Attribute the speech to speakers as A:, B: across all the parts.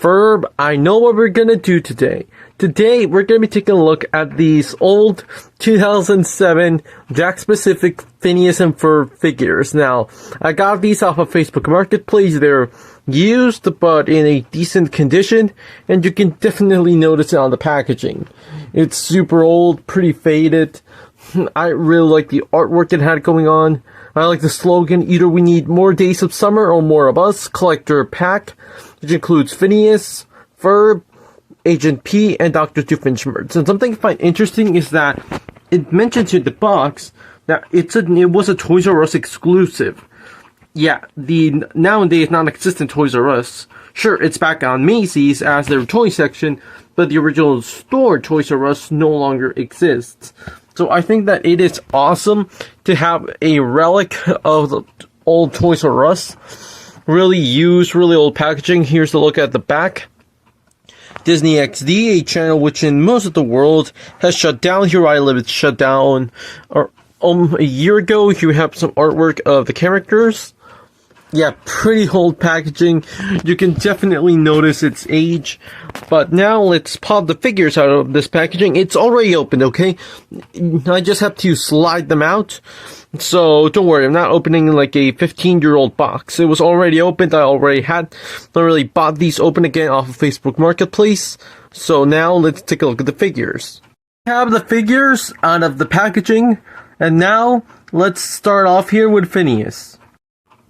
A: Ferb, I know what we're gonna do today. Today, we're gonna be taking a look at these old 2007 Jakks specific Phineas and Ferb figures. Now, I got these off of Facebook Marketplace. They're used, but in a decent condition, and you can definitely notice it on the packaging. It's super old, pretty faded. I really like the artwork it had going on. I like the slogan, either we need more days of summer or more of us, collector pack, which includes Phineas, Ferb, Agent P, and Dr. Doofenshmirtz. And something I find interesting is that it mentions in the box that it was a Toys R Us exclusive. Yeah, the nowadays non-existent Toys R Us. Sure, it's back on Macy's as their toy section, but the original store Toys R Us no longer exists. So I think that it is awesome to have a relic of the old Toys R Us. Really used, really old packaging. Here's a look at the back. Disney XD, a channel which in most of the world has shut down. Here I live, it's shut down a year ago. Here we have some artwork of the characters. Yeah, pretty old packaging. You can definitely notice its age. But now let's pop the figures out of this packaging. It's already opened, okay? I just have to slide them out. So don't worry, I'm not opening like a 15-year-old box. It was already opened. I already bought these open again off of Facebook Marketplace. So now let's take a look at the figures. We have the figures out of the packaging. And now let's start off here with Phineas.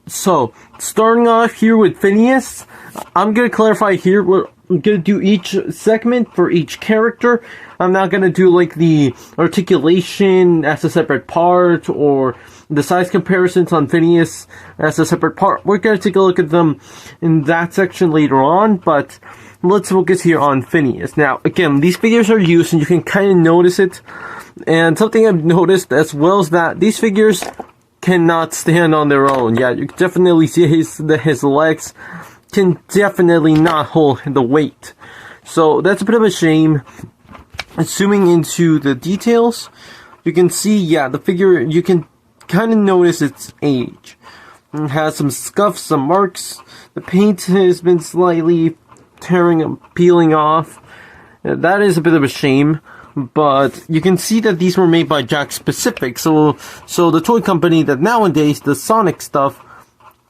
A: So, starting off here with Phineas, I'm going to clarify here, we're going to do each segment for each character. I'm not going to do like the articulation as a separate part or the size comparisons on Phineas as a separate part. We're going to take a look at them in that section later on, but let's focus here on Phineas. Now, again, these figures are used and you can kind of notice it. And something I've noticed as well is that these figures cannot stand on their own. Yeah, you can definitely see his legs can definitely not hold the weight. So that's a bit of a shame. Zooming into the details, you can see, yeah, the figure, you can kind of notice its age. It has some scuffs, some marks. The paint has been slightly tearing and peeling off. That is a bit of a shame. But you can see that these were made by Jakks Specific, so the toy company that nowadays does Sonic stuff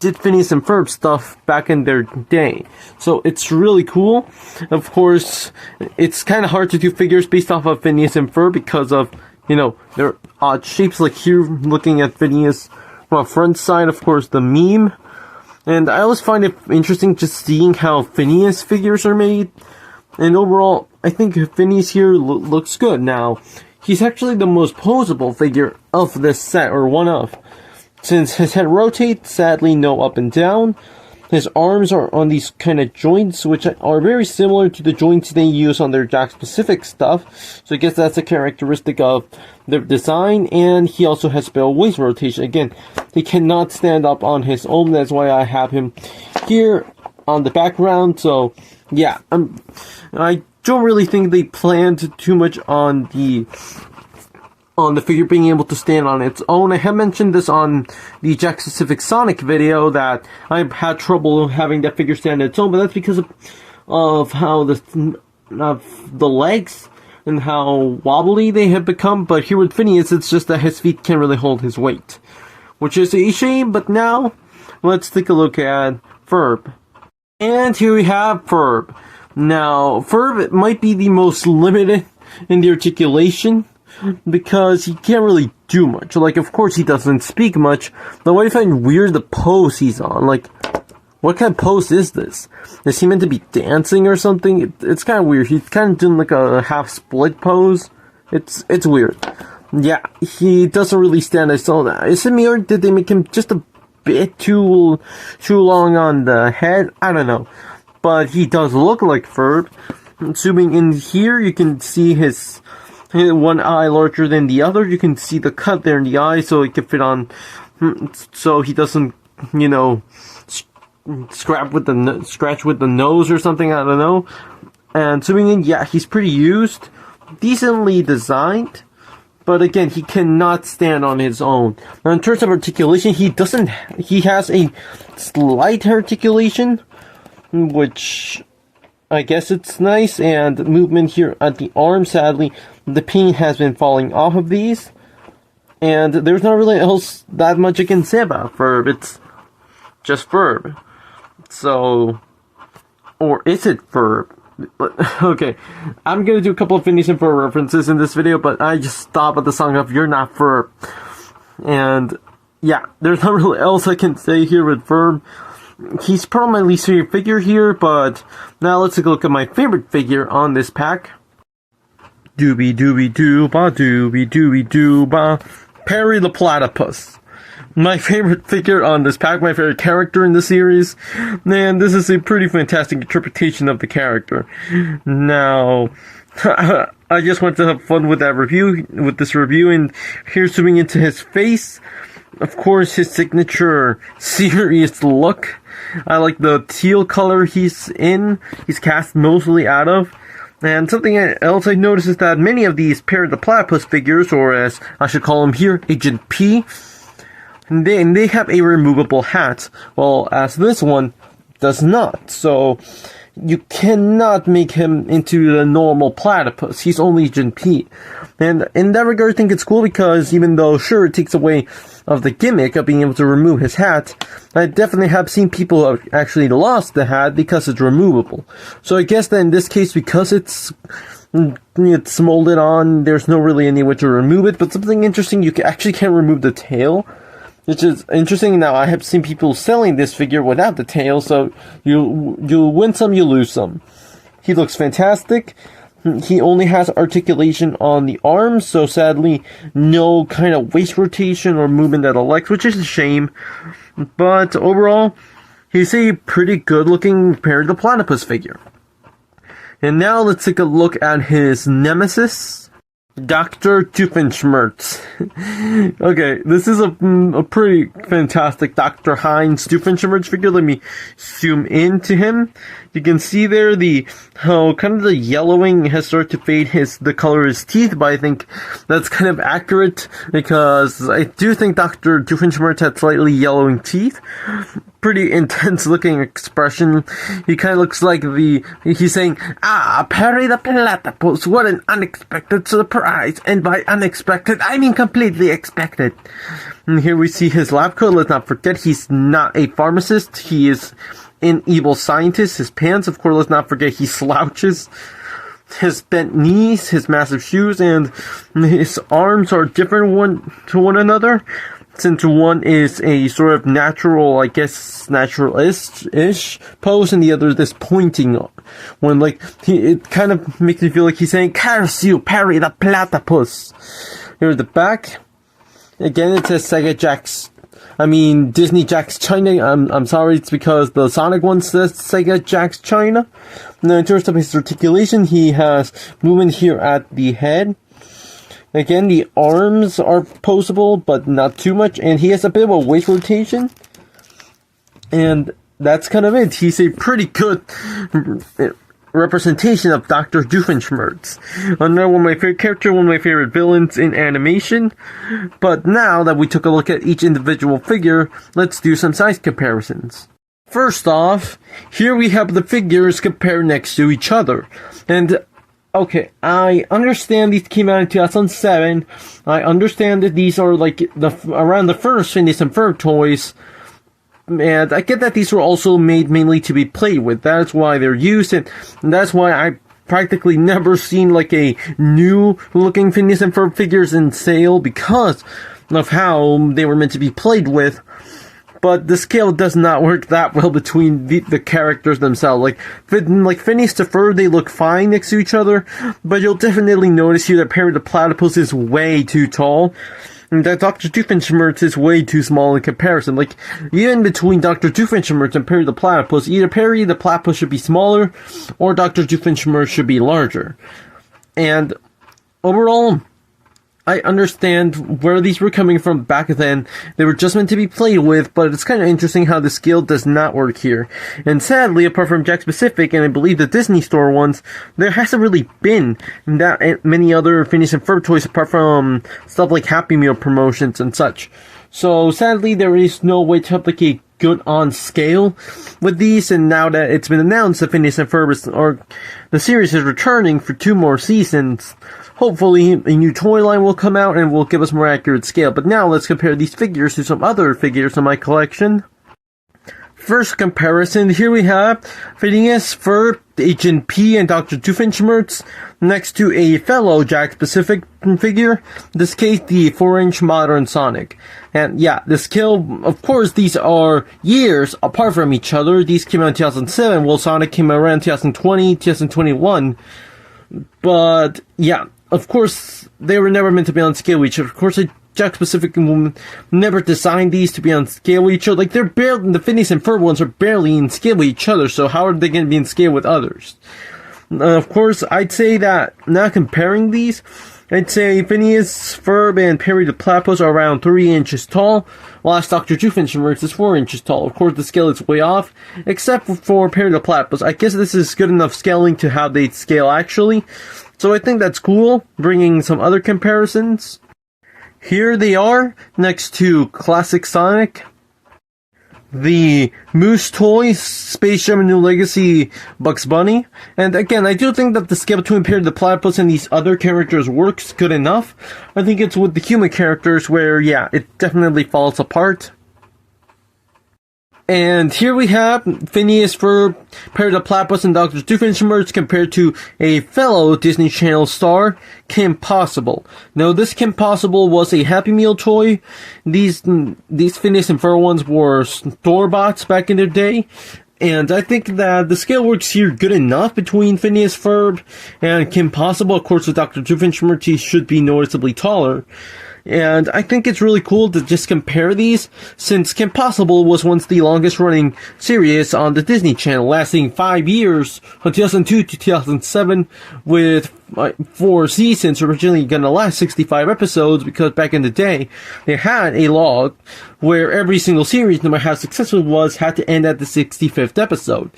A: did Phineas and Ferb stuff back in their day. So it's really cool. Of course, it's kind of hard to do figures based off of Phineas and Ferb because of, you know, their odd shapes. Like here, looking at Phineas from a front side, of course, the meme. And I always find it interesting just seeing how Phineas figures are made. And overall, I think Phineas here looks good. Now, he's actually the most posable figure of this set, or one of. Since his head rotates, sadly no up and down. His arms are on these kind of joints, which are very similar to the joints they use on their Jakks Specific stuff. So I guess that's a characteristic of their design. And he also has a bit of waist rotation. Again, he cannot stand up on his own. That's why I have him here on the background. So yeah, I don't really think they planned too much on the figure being able to stand on its own. I have mentioned this on the Jakks Specific Sonic video that I've had trouble having that figure stand on its own, but that's because of how the legs and how wobbly they have become. But here with Phineas, it's just that his feet can't really hold his weight, which is a shame. But now let's take a look at Ferb. And here we have Ferb. Now, Ferb might be the most limited in the articulation because he can't really do much. Like, of course, he doesn't speak much. Though I find weird the pose he's on. Like, what kind of pose is this? Is he meant to be dancing or something? It's kind of weird. He's kind of doing like a half split pose. It's weird. Yeah, he doesn't really stand on his own. Is it me or did they make him just a bit too long on the head? I don't know. But he does look like Ferb. Zooming in here, you can see his one eye larger than the other. You can see the cut there in the eye, so it can fit on, so he doesn't, you know, scratch with the nose or something. I don't know. And zooming in, yeah, he's pretty used, decently designed. But again, he cannot stand on his own. Now, in terms of articulation, he has a slight articulation, which I guess it's nice, and movement here at the arm. Sadly, the paint has been falling off of these, and there's not really else that much I can say about Ferb. It's just Ferb. So, or is it Ferb? Okay, I'm gonna do a couple of Phineas and Ferb references in this video, but I just stop at the song of "You're Not Ferb," and yeah, there's not really else I can say here with Ferb. He's probably my least favorite figure here, but now let's take a look at my favorite figure on this pack. Doobie doobie dooba, doobie doobie dooba, Perry the Platypus. My favorite figure on this pack, my favorite character in the series. Man, this is a pretty fantastic interpretation of the character. Now, I just want to have fun with this review, and here's zooming into his face. Of course, his signature serious look. I like the teal color he's cast mostly out of. And something else I noticed is that many of these Perry the Platypus figures, or as I should call him here, Agent P, and they have a removable hat, while as this one does not. So you cannot make him into the normal platypus. He's only Agent P. And in that regard, I think it's cool because even though, sure, it takes away of the gimmick of being able to remove his hat, I definitely have seen people who have actually lost the hat because it's removable. So I guess that in this case, because it's molded on, there's no really any way to remove it. But something interesting, you actually can't remove the tail, which is interesting. Now, I have seen people selling this figure without the tail, so you win some, you lose some. He looks fantastic. He only has articulation on the arms, so sadly, no kind of waist rotation or movement at the legs, which is a shame. But overall, he's a pretty good-looking Perry the Platypus figure. And now let's take a look at his nemesis, Dr. Doofenshmirtz. Okay, this is a pretty fantastic Dr. Heinz Doofenshmirtz figure. Let me zoom into him. You can see there how kind of the yellowing has started to fade the color of his teeth, but I think that's kind of accurate because I do think Dr. Doofenshmirtz had slightly yellowing teeth. Pretty intense looking expression. He kind of looks like he's saying, Perry the Platypus, what an unexpected surprise. And by unexpected, I mean completely expected. And here we see his lab coat. Let's not forget, he's not a pharmacist. He is an evil scientist. His pants, of course, let's not forget, he slouches. His bent knees, his massive shoes, and his arms are different to one another. Since one is a sort of natural, I guess, natural-ish pose, and the other is this pointing one. It kind of makes me feel like he's saying, "Curse you, Perry the Platypus." Here's the back. Again, it says Sega Jakks. I mean, Disney Jakks China. I'm sorry, it's because the Sonic one says Sega Jakks China. Now, in terms of his articulation, he has movement here at the head. Again, the arms are poseable, but not too much, and he has a bit of a waist rotation. And that's kind of it. He's a pretty good representation of Dr. Doofenshmirtz. Another one of my favorite characters, one of my favorite villains in animation. But now that we took a look at each individual figure, let's do some size comparisons. First off, here we have the figures compared next to each other. And okay, I understand these came out in 2007. I understand that these are like around the first Phineas and Ferb toys. And I get that these were also made mainly to be played with. That's why they're used, and that's why I practically never seen like a new looking Phineas and Ferb figures in sale because of how they were meant to be played with. But the scale does not work that well between the characters themselves. Like Phineas to Ferb, they look fine next to each other, but you'll definitely notice here that Perry the Platypus is way too tall, and that Dr. Doofenshmirtz is way too small in comparison. Like, even between Dr. Doofenshmirtz and Perry the Platypus, either Perry the Platypus should be smaller, or Dr. Doofenshmirtz should be larger. And overall, I understand where these were coming from back then. They were just meant to be played with, but it's kind of interesting how the scale does not work here. And sadly, apart from Jakks Pacific, and I believe the Disney Store ones, there hasn't really been that many other Phineas and Ferb toys apart from stuff like Happy Meal promotions and such. So sadly, there is no way to have like a good on scale with these, and now that it's been announced that Phineas and Ferb or the series is returning for 2 more seasons, hopefully a new toy line will come out and will give us more accurate scale. But now let's compare these figures to some other figures in my collection. First comparison, here we have Phineas, Ferb, Agent P, and Dr. Doofenshmirtz next to a fellow Jakks Pacific figure, in this case the 4-inch modern Sonic. And yeah, the scale, of course, these are years apart from each other. These came out in 2007, while Sonic came out around 2020, 2021. But yeah, of course, they were never meant to be on scale with each other. Of course, Jakks Pacific never designed these to be on scale with each other. Like, they're barely, the Phineas and Ferb ones are barely in scale with each other, so how are they going to be in scale with others? Of course, I'd say that, not comparing these, I'd say Phineas, Ferb, and Perry the Platypus are around 3 inches tall, whilst Dr. Doofenshmirtz is 4 inches tall. Of course, the scale is way off, except for Perry the Platypus. I guess this is good enough scaling to how they scale actually, so I think that's cool, bringing some other comparisons. Here they are, next to Classic Sonic, the Moose Toy, Space Jam: A New Legacy, Bugs Bunny. And again, I do think that the scale between Perry the Platypus and these other characters works good enough. I think it's with the human characters where, yeah, it definitely falls apart. And here we have Phineas, Ferb, Perry the Platypus, and Dr. Doofenshmirtz compared to a fellow Disney Channel star, Kim Possible. Now, this Kim Possible was a Happy Meal toy. These Phineas and Ferb ones were store-bots back in their day. And I think that the scale works here good enough between Phineas, Ferb, and Kim Possible. Of course, with Dr. Doofenshmirtz, he should be noticeably taller. And I think it's really cool to just compare these, since Kim Possible was once the longest running series on the Disney Channel, lasting 5 years, from 2002 to 2007, with 4 seasons, originally gonna last 65 episodes, because back in the day, they had a log where every single series, no matter how successful it was, had to end at the 65th episode.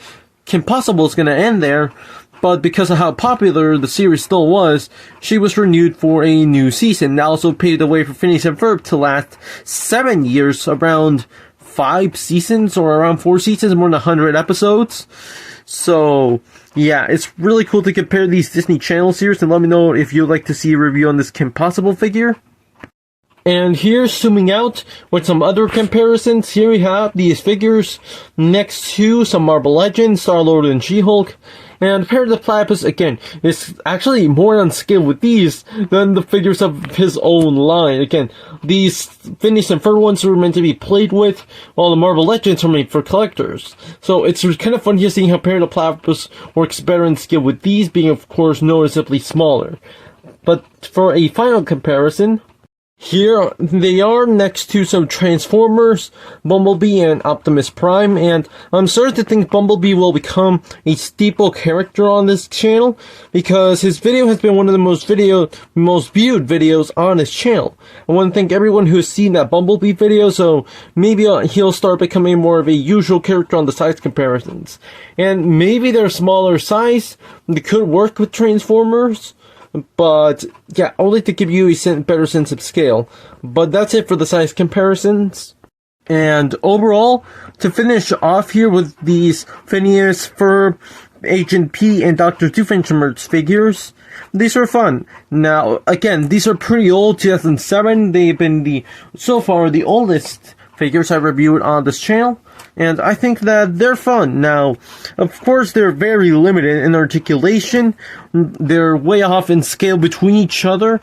A: Kim Possible is gonna end there, but because of how popular the series still was, she was renewed for a new season. That also paved the way for Phineas and Ferb to last 7 years, around 5 seasons, or around 4 seasons, more than 100 episodes. So, yeah, it's really cool to compare these Disney Channel series, and let me know if you'd like to see a review on this Kim Possible figure. And here, zooming out with some other comparisons, here we have these figures next to some Marvel Legends, Star-Lord and She-Hulk. And Perry the Platypus, again, is actually more on scale with these than the figures of his own line. Again, these Phineas and Ferb ones were meant to be played with, while the Marvel Legends are made for collectors. So it's kind of fun here seeing how Perry the Platypus works better in scale with these being, of course, noticeably smaller. But for a final comparison, here they are next to some Transformers, Bumblebee, and Optimus Prime, and I'm starting to think Bumblebee will become a staple character on this channel, because his video has been one of the most viewed videos on his channel. I want to thank everyone who has seen that Bumblebee video, so maybe he'll start becoming more of a usual character on the size comparisons. And maybe their smaller size, they could work with Transformers. But, yeah, only to give you a better sense of scale. But that's it for the size comparisons. And overall, to finish off here with these Phineas, Ferb, Agent P, and Dr. Doofenshmirtz figures, these are fun. Now, again, these are pretty old, 2007. They've been so far, the oldest figures I've reviewed on this channel. And I think that they're fun. Now, of course, they're very limited in articulation. They're way off in scale between each other.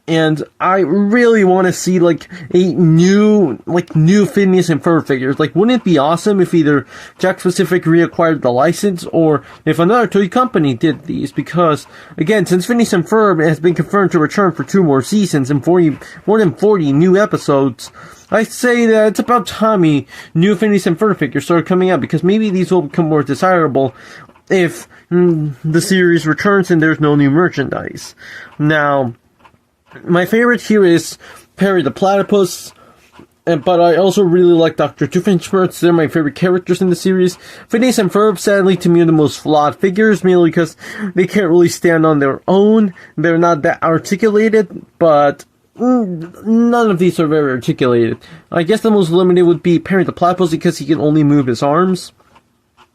A: And I really want to see, like, new Phineas and Ferb figures. Like, wouldn't it be awesome if either Jakks Pacific reacquired the license, or if another toy company did these? Because, again, since Phineas and Ferb has been confirmed to return for 2 more seasons and more than 40 new episodes, I say that it's about time new Phineas and Ferb figures start coming out, because maybe these will become more desirable if the series returns and there's no new merchandise. Now, my favorite here is Perry the Platypus, but I also really like Dr. Doofenshmirtz. They're my favorite characters in the series. Phineas and Ferb, sadly, to me, are the most flawed figures, mainly because they can't really stand on their own. They're not that articulated, but None of these are very articulated. I guess the most limited would be the Platypus because he can only move his arms.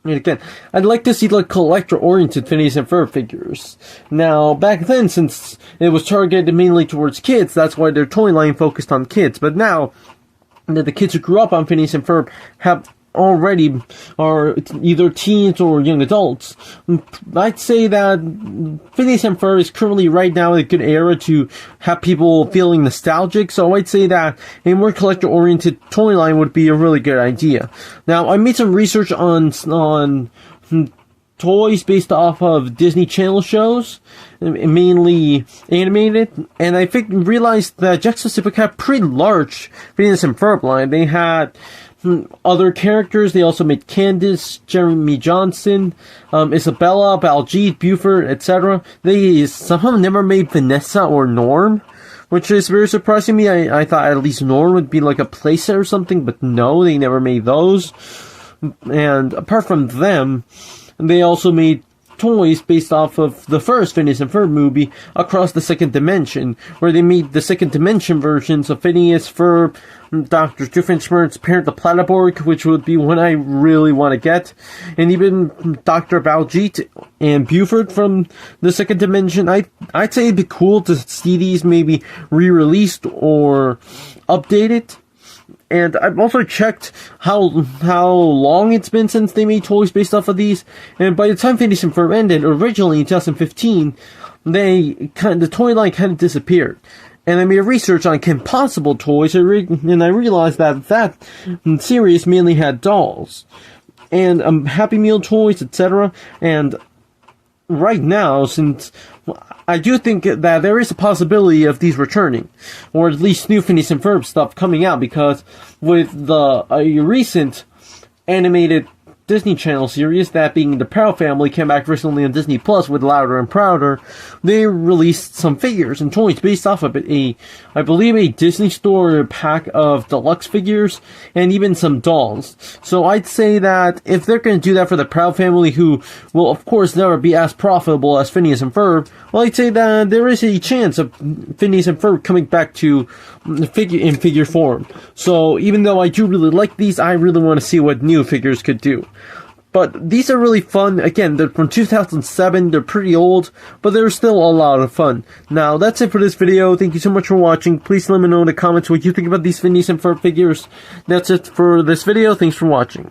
A: And again, I'd like to see like collector-oriented Phineas and Ferb figures. Now, back then, since it was targeted mainly towards kids, that's why their toy line focused on kids. But now that the kids who grew up on Phineas and Ferb already are either teens or young adults, I'd say that Phineas and Ferb is currently right now a good era to have people feeling nostalgic, so I'd say that a more collector-oriented toy line would be a really good idea. Now, I made some research on toys based off of Disney Channel shows, mainly animated, and I realized that Jakks Pacific had pretty large Phineas and Ferb line. They had other characters. They also made Candace, Jeremy Johnson, Isabella, Baljeet, Buford, etc. They somehow never made Vanessa or Norm, which is very surprising to me. I thought at least Norm would be like a playset or something, but no, they never made those. And apart from them, they also made toys based off of the first Phineas and Ferb movie, Across the Second Dimension, where they made the second dimension versions of Phineas, Ferb, Dr. Doofenshmirtz, Parent the Platypus, which would be one I really want to get, and even Dr. Baljeet and Buford from the second dimension. I'd say it'd be cool to see these maybe re-released or updated. And I've also checked how long it's been since they made toys based off of these. And by the time Phineas and Ferb ended, originally in 2015, the toy line kind of disappeared. And I made research on Kim Possible toys, and I realized that series mainly had dolls and Happy Meal toys, etc. And right now, since I do think that there is a possibility of these returning, or at least new Phineas and Ferb stuff coming out, because with the recent animated Disney Channel series, that being the Proud Family, came back recently on Disney Plus with Louder and Prouder, they released some figures and toys based off of it. I believe a Disney Store pack of deluxe figures, and even some dolls. So I'd say that if they're going to do that for the Proud Family, who will of course never be as profitable as Phineas and Ferb, well, I'd say that there is a chance of Phineas and Ferb coming back to figure form. So even though I do really like these, I really want to see what new figures could do. But these are really fun. Again, they're from 2007. They're pretty old, but they're still a lot of fun. Now, that's it for this video. Thank you so much for watching. Please let me know in the comments what you think about these Phineas and Ferb figures. That's it for this video. Thanks for watching.